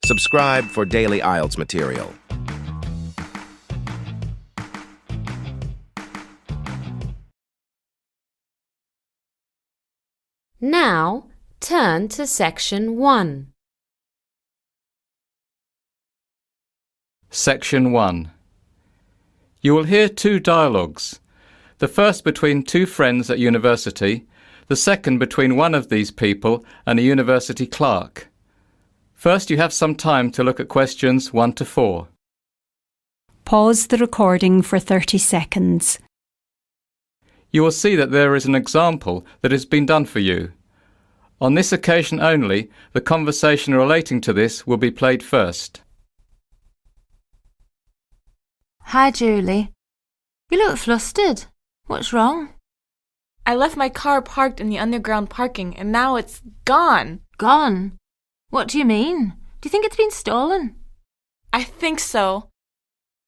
Subscribe for daily IELTS material. Now, turn to Section 1. Section 1. You will hear two dialogues. The first between two friends at university, the second between one of these people and a university clerk. First, you have some time to look at questions 1 to 4. Pause the recording for 30 seconds. You will see that there is an example that has been done for you. On this occasion only, the conversation relating to this will be played first. Hi, Julie. You look flustered. What's wrong? I left my car parked in the underground parking and now it's gone. Gone? What do you mean? Do you think it's been stolen? I think so.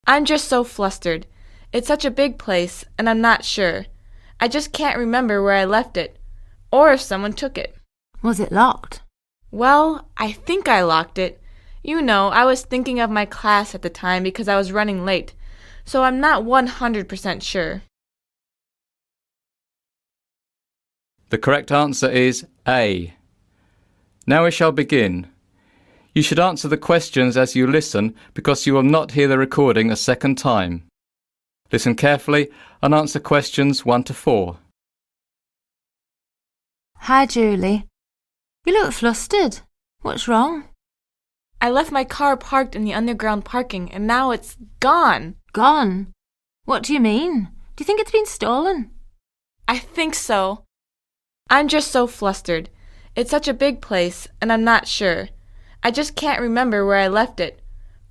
I'm just so flustered. It's such a big place and I'm not sure. I just can't remember where I left it, or if someone took it. Was it locked? Well, I think I locked it. You know, I was thinking of my class at the time because I was running late, so I'm not 100% sure. The correct answer is A. Now we shall begin. You should answer the questions as you listen because you will not hear the recording a second time. Listen carefully and answer questions 1 to 4. Hi, Julie. You look flustered. What's wrong? I left my car parked in the underground parking and now it's gone. Gone? What do you mean? Do you think it's been stolen? I think so. I'm just so flustered. It's such a big place and I'm not sure. I just can't remember where I left it,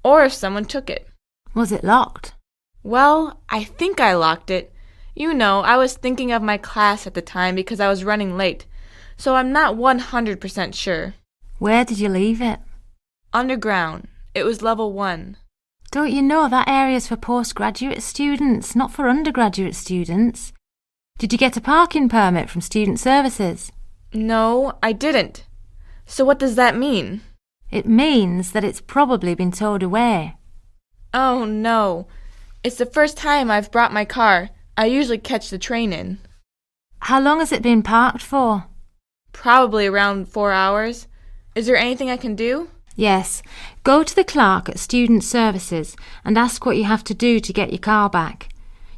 or if someone took it. Was it locked? Well, I think I locked it. You know, I was thinking of my class at the time because I was running late, so I'm not 100% sure. Where did you leave it? Underground. It was level 1. Don't you know that area's for postgraduate students, not for undergraduate students? Did you get a parking permit from Student Services? No, I didn't. So what does that mean? It means that it's probably been towed away. Oh no. It's the first time I've brought my car. I usually catch the train in. How long has it been parked for? Probably around 4 hours. Is there anything I can do? Yes. Go to the clerk at Student Services and ask what you have to do to get your car back.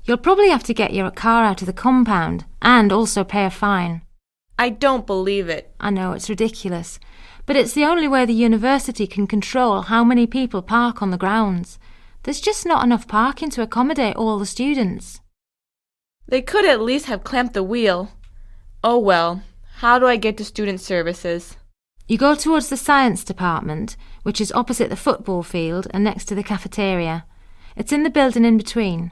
You'll probably have to get your car out of the compound and also pay a fine. I don't believe it. I know, it's ridiculous. But it's the only way the university can control how many people park on the grounds. There's just not enough parking to accommodate all the students. They could at least have clamped the wheel. Oh well, how do I get to Student Services? You go towards the science department, which is opposite the football field and next to the cafeteria. It's in the building in between.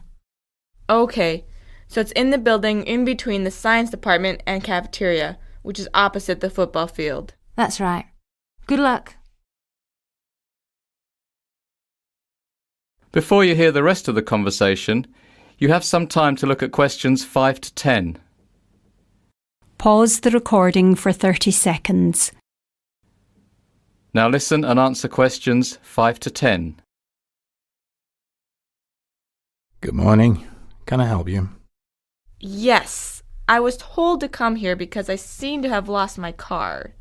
Okay, so it's in the building in between the science department and cafeteria, which is opposite the football field. That's right. Good luck. Before you hear the rest of the conversation, you have some time to look at questions 5 to 10. Pause the recording for 30 seconds. Now listen and answer questions 5 to 10. Good morning. Can I help you? Yes, I was told to come here because I seem to have lost my car.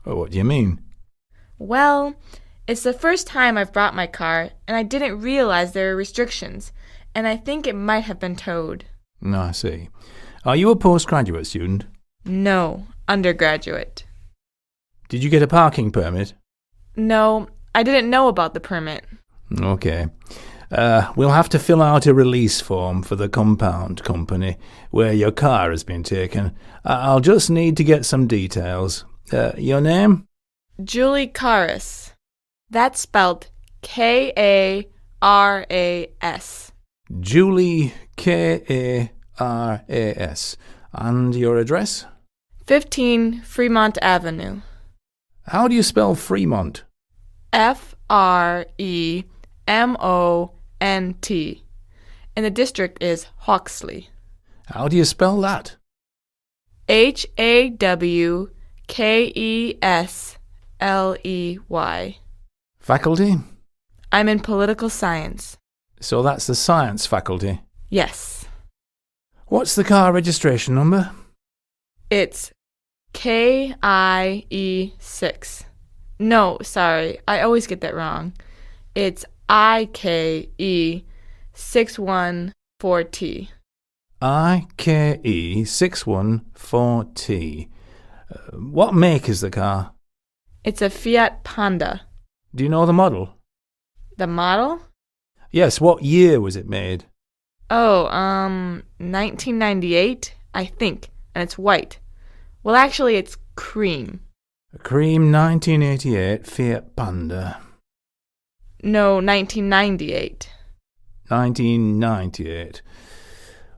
Oh, what do you mean? Well, it's the first time I've brought my car, and I didn't realize there were restrictions, and I think it might have been towed. No, I see. Are you a postgraduate student? No, undergraduate. Did you get a parking permit? No, I didn't know about the permit. Okay. We'll have to fill out a release form for the compound company where your car has been taken. I'll just need to get some details. Your name? Julie Caras. That's spelled Karas. Julie Karas. And your address? 15 Fremont Avenue. How do you spell Fremont? Fremont. And the district is Hawksley. How do you spell that? Hawkesley. Faculty? I'm in political science. So that's the science faculty. Yes. What's the car registration number? It's KIE6. No, sorry, I always get that wrong. It's IKE614T. IKE614T. What make is the car? It's a Fiat Panda. Do you know the model? The model? Yes, what year was it made? Oh, 1998, I think, and it's white. Well, actually, it's cream. A cream 1988 Fiat Panda. No, 1998. 1998.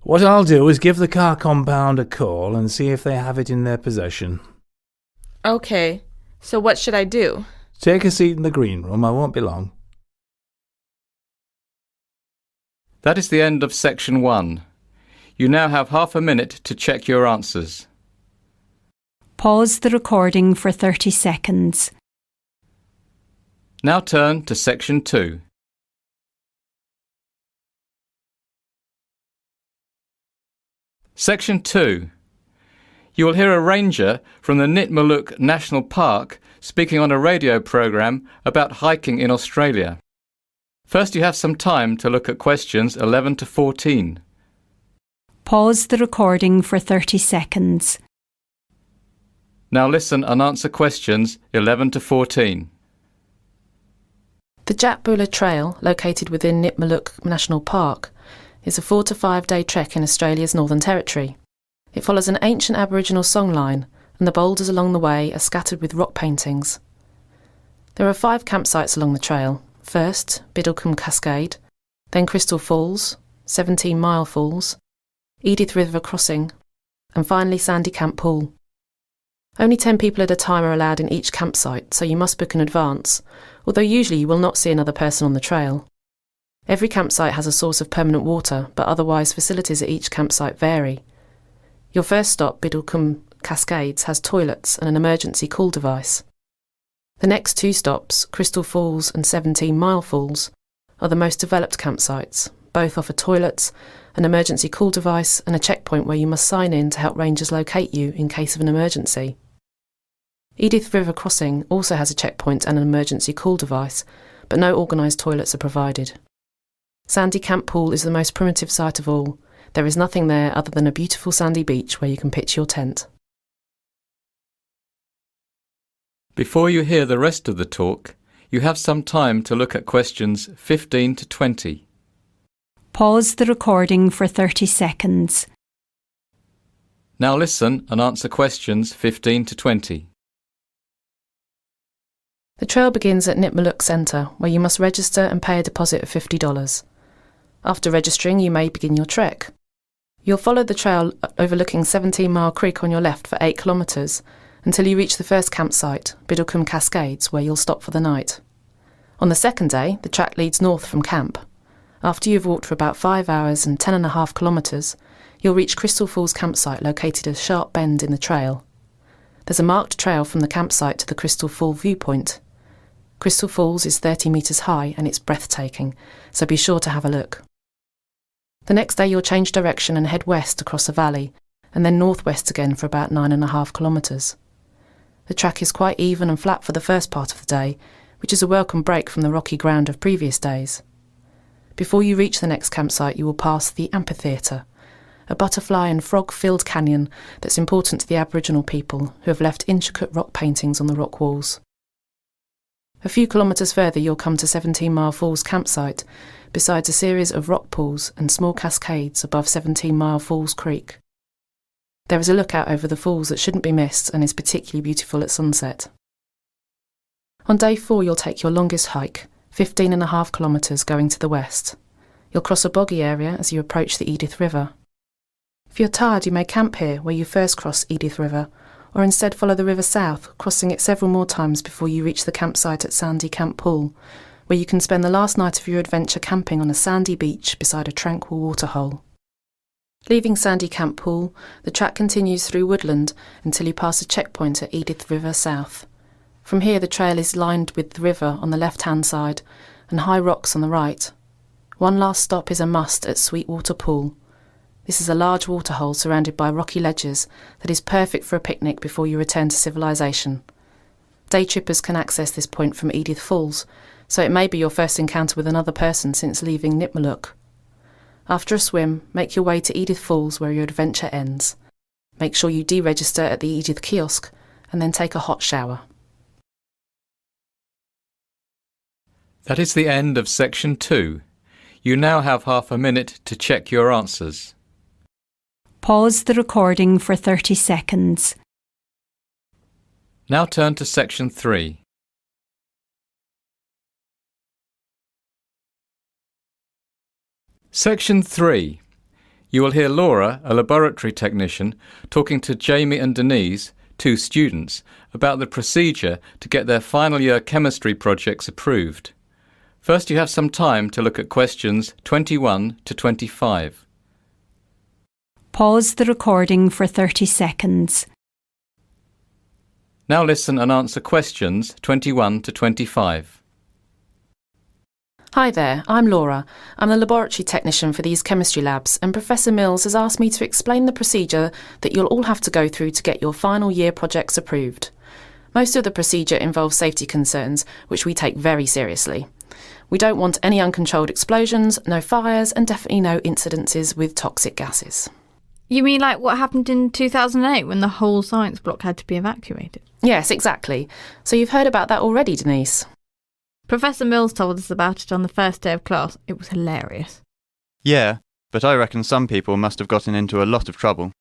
What I'll do is give the car compound a call and see if they have it in their possession. Okay, so what should I do? Take a seat in the green room, I won't be long. That is the end of section 1. You now have half a minute to check your answers. Pause the recording for 30 seconds. Now turn to section 2. Section 2. You will hear a ranger from the Nitmaluk National Park speaking on a radio program about hiking in Australia. First, you have some time to look at questions 11 to 14. Pause the recording for 30 seconds. Now listen and answer questions 11 to 14. The Jatbula Trail, located within Nitmaluk National Park, is a 4 to 5 day trek in Australia's Northern Territory. It follows an ancient Aboriginal songline, and the boulders along the way are scattered with rock paintings. There are 5 campsites along the trail. First, Biddlecombe Cascade, then Crystal Falls, 17 Mile Falls, Edith River Crossing, and finally Sandy Camp Pool. Only 10 people at a time are allowed in each campsite, so you must book in advance, although usually you will not see another person on the trail. Every campsite has a source of permanent water, but otherwise facilities at each campsite vary. Your first stop, Biddlecombe Cascades, has toilets and an emergency call device. The next 2 stops, Crystal Falls and 17 Mile Falls, are the most developed campsites. Both offer toilets, an emergency call device and a checkpoint where you must sign in to help rangers locate you in case of an emergency. Edith River Crossing also has a checkpoint and an emergency call device, but no organised toilets are provided. Sandy Camp Pool is the most primitive site of all. There is nothing there other than a beautiful sandy beach where you can pitch your tent. Before you hear the rest of the talk, you have some time to look at questions 15 to 20. Pause the recording for 30 seconds. Now listen and answer questions 15 to 20. The trail begins at Nitmaluk Centre, where you must register and pay a deposit of $50. After registering, you may begin your trek. You'll follow the trail overlooking 17 Mile Creek on your left for 8 kilometres until you reach the first campsite, Biddlecombe Cascades, where you'll stop for the night. On the second day, the track leads north from camp. After you've walked for about 5 hours and 10.5 kilometres, you'll reach Crystal Falls campsite located at a sharp bend in the trail. There's a marked trail from the campsite to the Crystal Fall viewpoint. Crystal Falls is 30 metres high and it's breathtaking, so be sure to have a look. The next day you'll change direction and head west across the valley, and then northwest again for about 9.5 kilometres. The track is quite even and flat for the first part of the day, which is a welcome break from the rocky ground of previous days. Before you reach the next campsite, you will pass the amphitheatre, a butterfly and frog-filled canyon that's important to the Aboriginal people who have left intricate rock paintings on the rock walls. A few kilometres further you'll come to 17 Mile Falls campsite, besides a series of rock pools and small cascades above 17 Mile Falls Creek. There is a lookout over the falls that shouldn't be missed and is particularly beautiful at sunset. On day 4 you'll take your longest hike, 15.5 kilometres going to the west. You'll cross a boggy area as you approach the Edith River. If you're tired you may camp here where you first cross Edith River, or instead follow the river south, crossing it several more times before you reach the campsite at Sandy Camp Pool, where you can spend the last night of your adventure camping on a sandy beach beside a tranquil waterhole. Leaving Sandy Camp Pool, the track continues through woodland until you pass a checkpoint at Edith River South. From here the trail is lined with the river on the left-hand side and high rocks on the right. One last stop is a must at Sweetwater Pool. This is a large waterhole surrounded by rocky ledges that is perfect for a picnic before you return to civilization. Day trippers can access this point from Edith Falls, so it may be your first encounter with another person since leaving Nipmuc. After a swim, make your way to Edith Falls where your adventure ends. Make sure you deregister at the Edith kiosk and then take a hot shower. That is the end of section 2. You now have half a minute to check your answers. Pause the recording for 30 seconds. Now turn to section 3. Section 3. You will hear Laura, a laboratory technician, talking to Jamie and Denise, 2 students, about the procedure to get their final year chemistry projects approved. First, you have some time to look at questions 21 to 25. Pause the recording for 30 seconds. Now listen and answer questions 21 to 25. Hi there, I'm Laura. I'm the laboratory technician for these chemistry labs, and Professor Mills has asked me to explain the procedure that you'll all have to go through to get your final year projects approved. Most of the procedure involves safety concerns, which we take very seriously. We don't want any uncontrolled explosions, no fires, and definitely no incidences with toxic gases. You mean like what happened in 2008 when the whole science block had to be evacuated? Yes, exactly. So you've heard about that already, Denise? Professor Mills told us about it on the first day of class. It was hilarious. Yeah, but I reckon some people must have gotten into a lot of trouble.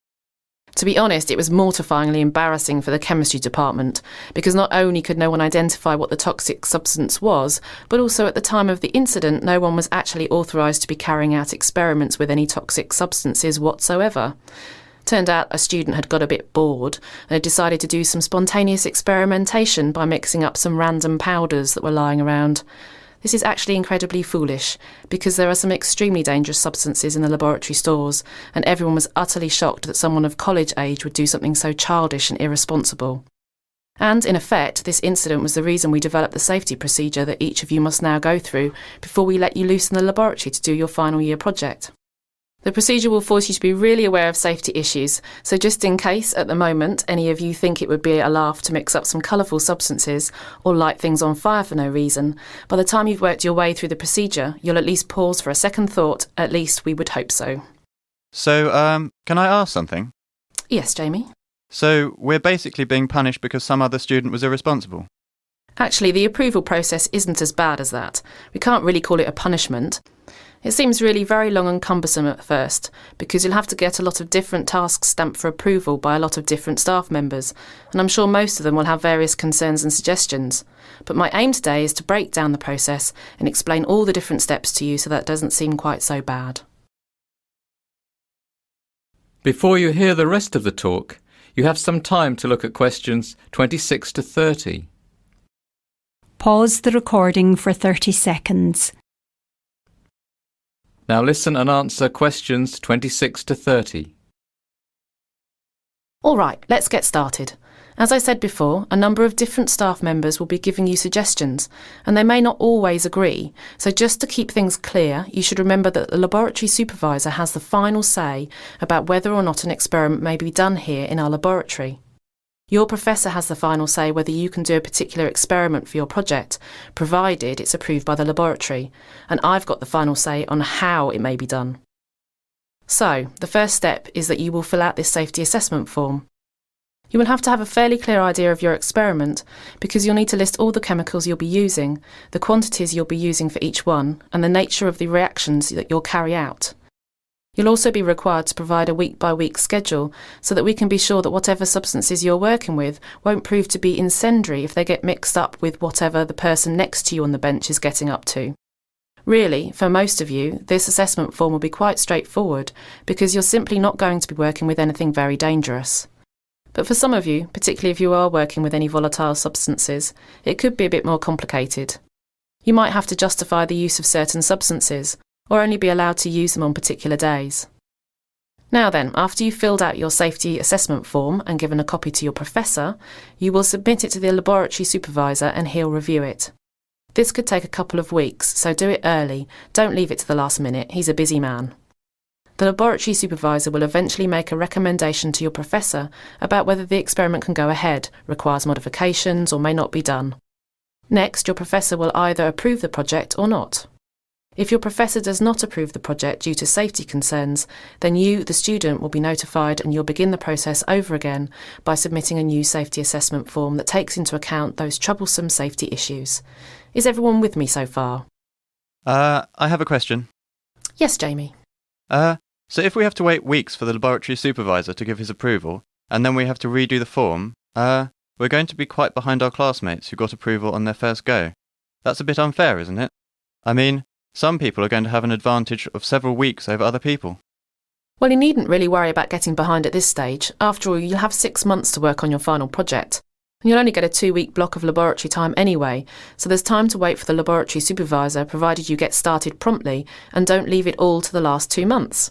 To be honest, it was mortifyingly embarrassing for the chemistry department, because not only could no one identify what the toxic substance was, but also at the time of the incident no one was actually authorised to be carrying out experiments with any toxic substances whatsoever. Turned out a student had got a bit bored and had decided to do some spontaneous experimentation by mixing up some random powders that were lying around. This is actually incredibly foolish, because there are some extremely dangerous substances in the laboratory stores, and everyone was utterly shocked that someone of college age would do something so childish and irresponsible. And, in effect, this incident was the reason we developed the safety procedure that each of you must now go through before we let you loose in the laboratory to do your final year project. The procedure will force you to be really aware of safety issues, so just in case, at the moment, any of you think it would be a laugh to mix up some colourful substances or light things on fire for no reason, by the time you've worked your way through the procedure, you'll at least pause for a second thought. At least we would hope so. So, can I ask something? Yes, Jamie? So, we're basically being punished because some other student was irresponsible? Actually, the approval process isn't as bad as that. We can't really call it a punishment. It seems really very long and cumbersome at first, because you'll have to get a lot of different tasks stamped for approval by a lot of different staff members, and I'm sure most of them will have various concerns and suggestions. But my aim today is to break down the process and explain all the different steps to you so that it doesn't seem quite so bad. Before you hear the rest of the talk, you have some time to look at questions 26 to 30. Pause the recording for 30 seconds. Now listen and answer questions 26 to 30. All right, let's get started. As I said before, a number of different staff members will be giving you suggestions, and they may not always agree, so just to keep things clear, you should remember that the laboratory supervisor has the final say about whether or not an experiment may be done here in our laboratory. Your professor has the final say whether you can do a particular experiment for your project, provided it's approved by the laboratory, and I've got the final say on how it may be done. So, the first step is that you will fill out this safety assessment form. You will have to have a fairly clear idea of your experiment, because you'll need to list all the chemicals you'll be using, the quantities you'll be using for each one, and the nature of the reactions that you'll carry out. You'll also be required to provide a week-by-week schedule so that we can be sure that whatever substances you're working with won't prove to be incendiary if they get mixed up with whatever the person next to you on the bench is getting up to. Really, for most of you, this assessment form will be quite straightforward because you're simply not going to be working with anything very dangerous. But for some of you, particularly if you are working with any volatile substances, it could be a bit more complicated. You might have to justify the use of certain substances, or only be allowed to use them on particular days. Now then, after you've filled out your safety assessment form and given a copy to your professor, you will submit it to the laboratory supervisor and he'll review it. This could take a couple of weeks, so do it early. Don't leave it to the last minute. He's a busy man. The laboratory supervisor will eventually make a recommendation to your professor about whether the experiment can go ahead, requires modifications, or may not be done. Next, your professor will either approve the project or not. If your professor does not approve the project due to safety concerns, then you, the student, will be notified and you'll begin the process over again by submitting a new safety assessment form that takes into account those troublesome safety issues. Is everyone with me so far? I have a question. Yes, Jamie. So if we have to wait weeks for the laboratory supervisor to give his approval, and then we have to redo the form, we're going to be quite behind our classmates who got approval on their first go. That's a bit unfair, isn't it? I mean, some people are going to have an advantage of several weeks over other people. Well, you needn't really worry about getting behind at this stage. After all, you'll have 6 months to work on your final project. And you'll only get a 2-week block of laboratory time anyway, so there's time to wait for the laboratory supervisor, provided you get started promptly and don't leave it all to the last 2 months.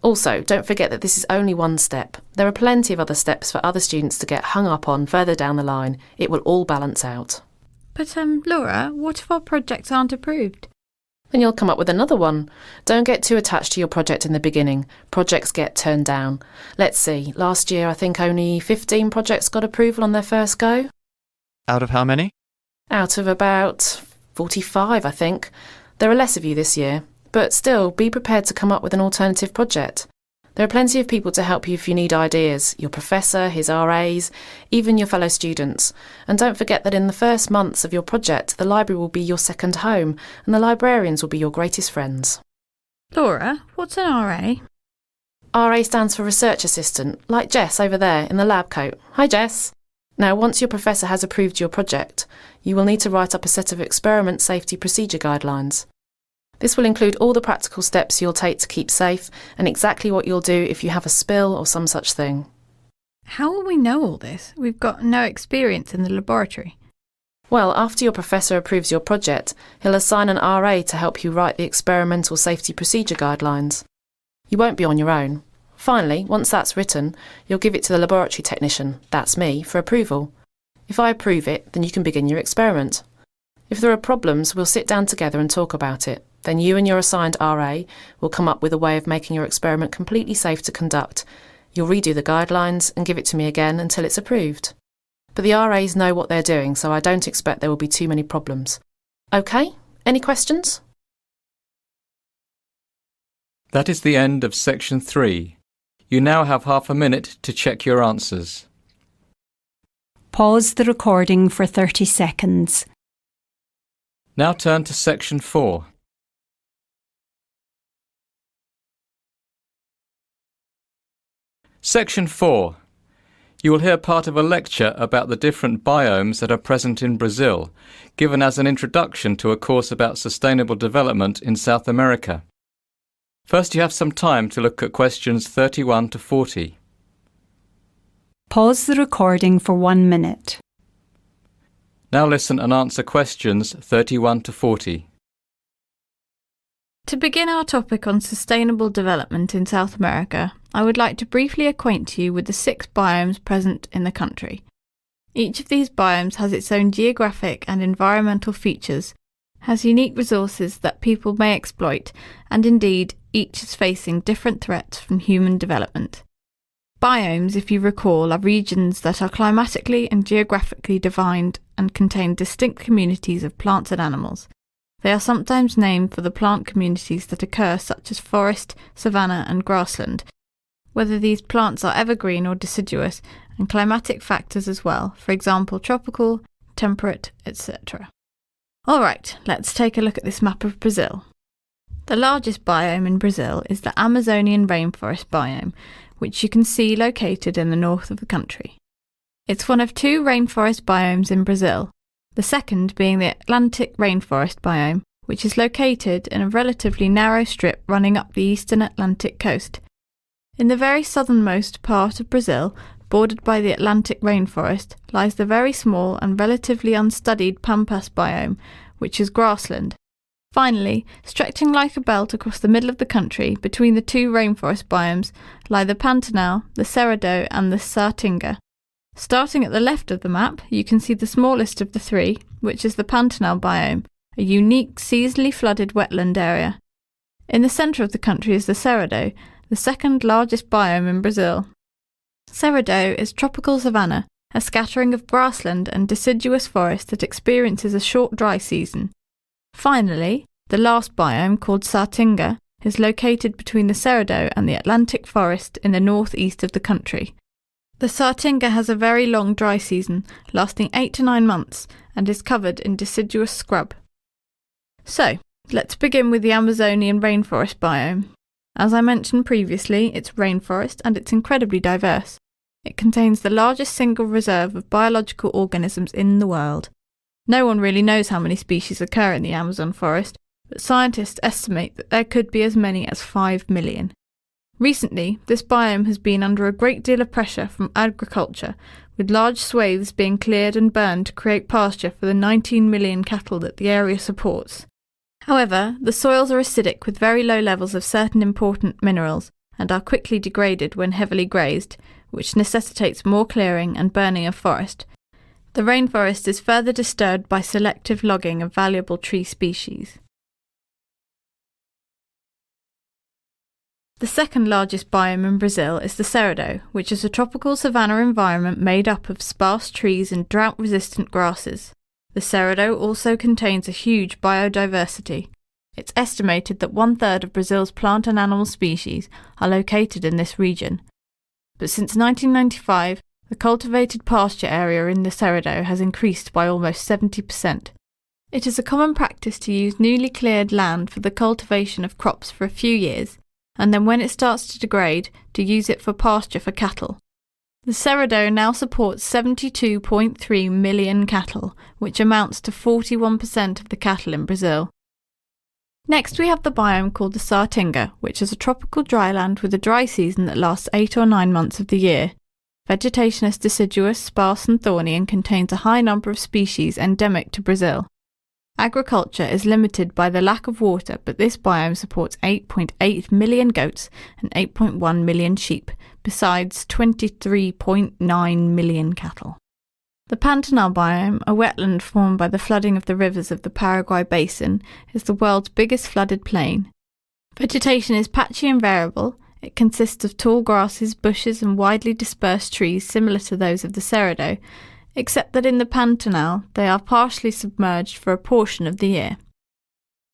Also, don't forget that this is only one step. There are plenty of other steps for other students to get hung up on further down the line. It will all balance out. But, Laura, what if our projects aren't approved? Then you'll come up with another one. Don't get too attached to your project in the beginning. Projects get turned down. Let's see, last year I think only 15 projects got approval on their first go. Out of how many? Out of about 45, I think. There are less of you this year. But still, be prepared to come up with an alternative project. There are plenty of people to help you if you need ideas, your professor, his RAs, even your fellow students. And don't forget that in the first months of your project, the library will be your second home, and the librarians will be your greatest friends. Laura, what's an RA? RA stands for Research Assistant, like Jess over there in the lab coat. Hi, Jess. Now, once your professor has approved your project, you will need to write up a set of experiment safety procedure guidelines. This will include all the practical steps you'll take to keep safe and exactly what you'll do if you have a spill or some such thing. How will we know all this? We've got no experience in the laboratory. Well, after your professor approves your project, he'll assign an RA to help you write the experimental safety procedure guidelines. You won't be on your own. Finally, once that's written, you'll give it to the laboratory technician, that's me, for approval. If I approve it, then you can begin your experiment. If there are problems, we'll sit down together and talk about it. Then you and your assigned RA will come up with a way of making your experiment completely safe to conduct. You'll redo the guidelines and give it to me again until it's approved. But the RAs know what they're doing, so I don't expect there will be too many problems. OK? Any questions? That is the end of section 3. You now have half a minute to check your answers. Pause the recording for 30 seconds. Now turn to section 4. Section 4. You will hear part of a lecture about the different biomes that are present in Brazil, given as an introduction to a course about sustainable development in South America. First, you have some time to look at questions 31 to 40. Pause the recording for 1 minute. Now listen and answer questions 31 to 40. To begin our topic on sustainable development in South America, I would like to briefly acquaint you with the 6 biomes present in the country. Each of these biomes has its own geographic and environmental features, has unique resources that people may exploit, and indeed, each is facing different threats from human development. Biomes, if you recall, are regions that are climatically and geographically defined and contain distinct communities of plants and animals. They are sometimes named for the plant communities that occur, such as forest, savanna and grassland, whether these plants are evergreen or deciduous, and climatic factors as well, for example tropical, temperate, etc. Alright, let's take a look at this map of Brazil. The largest biome in Brazil is the Amazonian rainforest biome, which you can see located in the north of the country. It's one of 2 rainforest biomes in Brazil, the second being the Atlantic rainforest biome, which is located in a relatively narrow strip running up the eastern Atlantic coast. In the very southernmost part of Brazil, bordered by the Atlantic rainforest, lies the very small and relatively unstudied Pampas biome, which is grassland. Finally, stretching like a belt across the middle of the country between the two rainforest biomes lie the Pantanal, the Cerrado and the Saatinga. Starting at the left of the map, you can see the smallest of the three, which is the Pantanal biome, a unique seasonally flooded wetland area. In the centre of the country is the Cerrado, the second largest biome in Brazil. Cerrado is tropical savanna, a scattering of grassland and deciduous forest that experiences a short dry season. Finally, the last biome, called Saatinga, is located between the Cerrado and the Atlantic forest in the northeast of the country. The Saatinga has a very long dry season, lasting 8 to 9 months, and is covered in deciduous scrub. So, let's begin with the Amazonian rainforest biome. As I mentioned previously, it's rainforest and it's incredibly diverse. It contains the largest single reserve of biological organisms in the world. No one really knows how many species occur in the Amazon forest, but scientists estimate that there could be as many as 5 million. Recently, this biome has been under a great deal of pressure from agriculture, with large swathes being cleared and burned to create pasture for the 19 million cattle that the area supports. However, the soils are acidic with very low levels of certain important minerals and are quickly degraded when heavily grazed, which necessitates more clearing and burning of forest. The rainforest is further disturbed by selective logging of valuable tree species. The second largest biome in Brazil is the Cerrado, which is a tropical savanna environment made up of sparse trees and drought-resistant grasses. The Cerrado also contains a huge biodiversity. It's estimated that 1/3 of Brazil's plant and animal species are located in this region. But since 1995, the cultivated pasture area in the Cerrado has increased by almost 70%. It is a common practice to use newly cleared land for the cultivation of crops for a few years, and then when it starts to degrade, to use it for pasture for cattle. The Cerrado now supports 72.3 million cattle, which amounts to 41% of the cattle in Brazil. Next we have the biome called the Saatinga, which is a tropical dryland with a dry season that lasts 8 or 9 months of the year. Vegetation is deciduous, sparse and thorny and contains a high number of species endemic to Brazil. Agriculture is limited by the lack of water, but this biome supports 8.8 million goats and 8.1 million sheep, besides 23.9 million cattle. The Pantanal biome, a wetland formed by the flooding of the rivers of the Paraguay basin, is the world's biggest flooded plain. Vegetation is patchy and variable. It consists of tall grasses, bushes and widely dispersed trees similar to those of the Cerrado, except that in the Pantanal they are partially submerged for a portion of the year.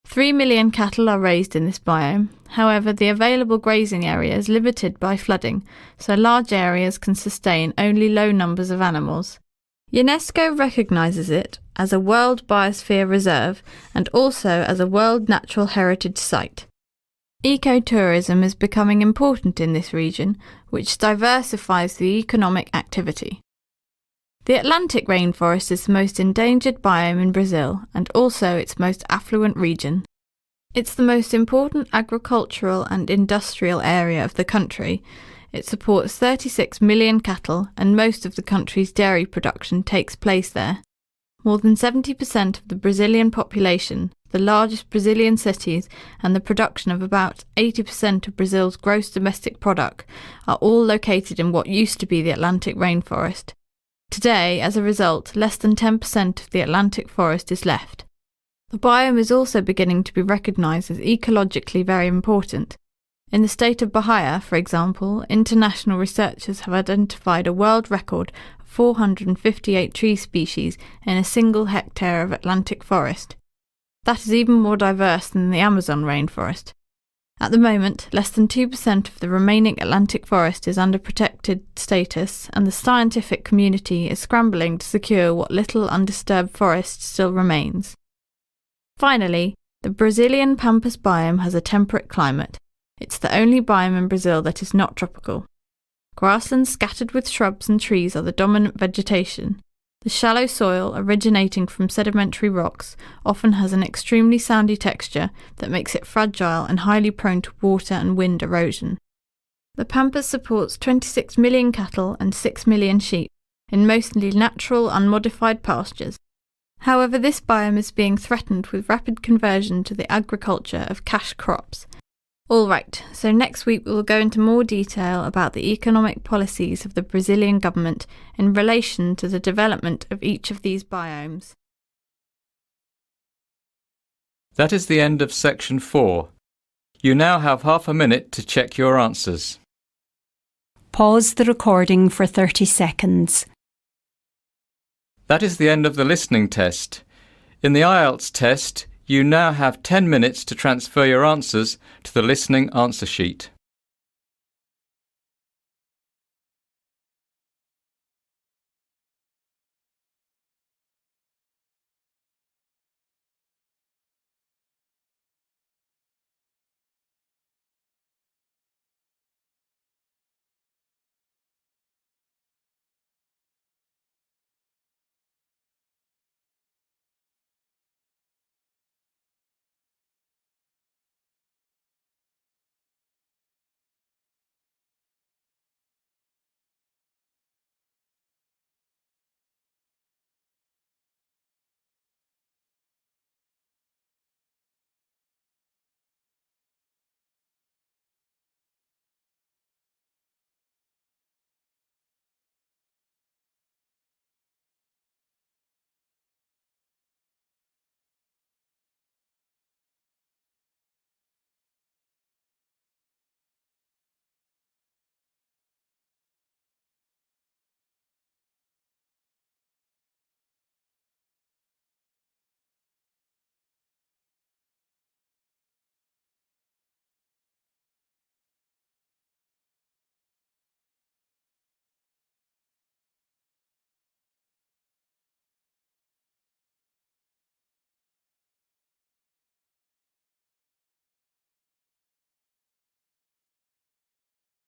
3 million cattle are raised in this biome. However, the available grazing area is limited by flooding, so large areas can sustain only low numbers of animals. UNESCO recognises it as a World Biosphere Reserve and also as a World Natural Heritage Site. Ecotourism is becoming important in this region, which diversifies the economic activity. The Atlantic rainforest is the most endangered biome in Brazil and also its most affluent region. It's the most important agricultural and industrial area of the country. It supports 36 million cattle and most of the country's dairy production takes place there. More than 70% of the Brazilian population, the largest Brazilian cities and the production of about 80% of Brazil's gross domestic product are all located in what used to be the Atlantic rainforest. Today, as a result, less than 10% of the Atlantic forest is left. The biome is also beginning to be recognised as ecologically very important. In the state of Bahia, for example, international researchers have identified a world record of 458 tree species in a single hectare of Atlantic forest. That is even more diverse than the Amazon rainforest. At the moment, less than 2% of the remaining Atlantic forest is under protected status, and the scientific community is scrambling to secure what little undisturbed forest still remains. Finally, the Brazilian Pampas biome has a temperate climate. It's the only biome in Brazil that is not tropical. Grasslands scattered with shrubs and trees are the dominant vegetation. The shallow soil, originating from sedimentary rocks, often has an extremely sandy texture that makes it fragile and highly prone to water and wind erosion. The Pampas supports 26 million cattle and 6 million sheep, in mostly natural, unmodified pastures. However, this biome is being threatened with rapid conversion to the agriculture of cash crops. Alright, so next week we will go into more detail about the economic policies of the Brazilian government in relation to the development of each of these biomes. That is the end of section 4. You now have half a minute to check your answers. Pause the recording for 30 seconds. That is the end of the listening test. In the IELTS test, you now have 10 minutes to transfer your answers to the listening answer sheet.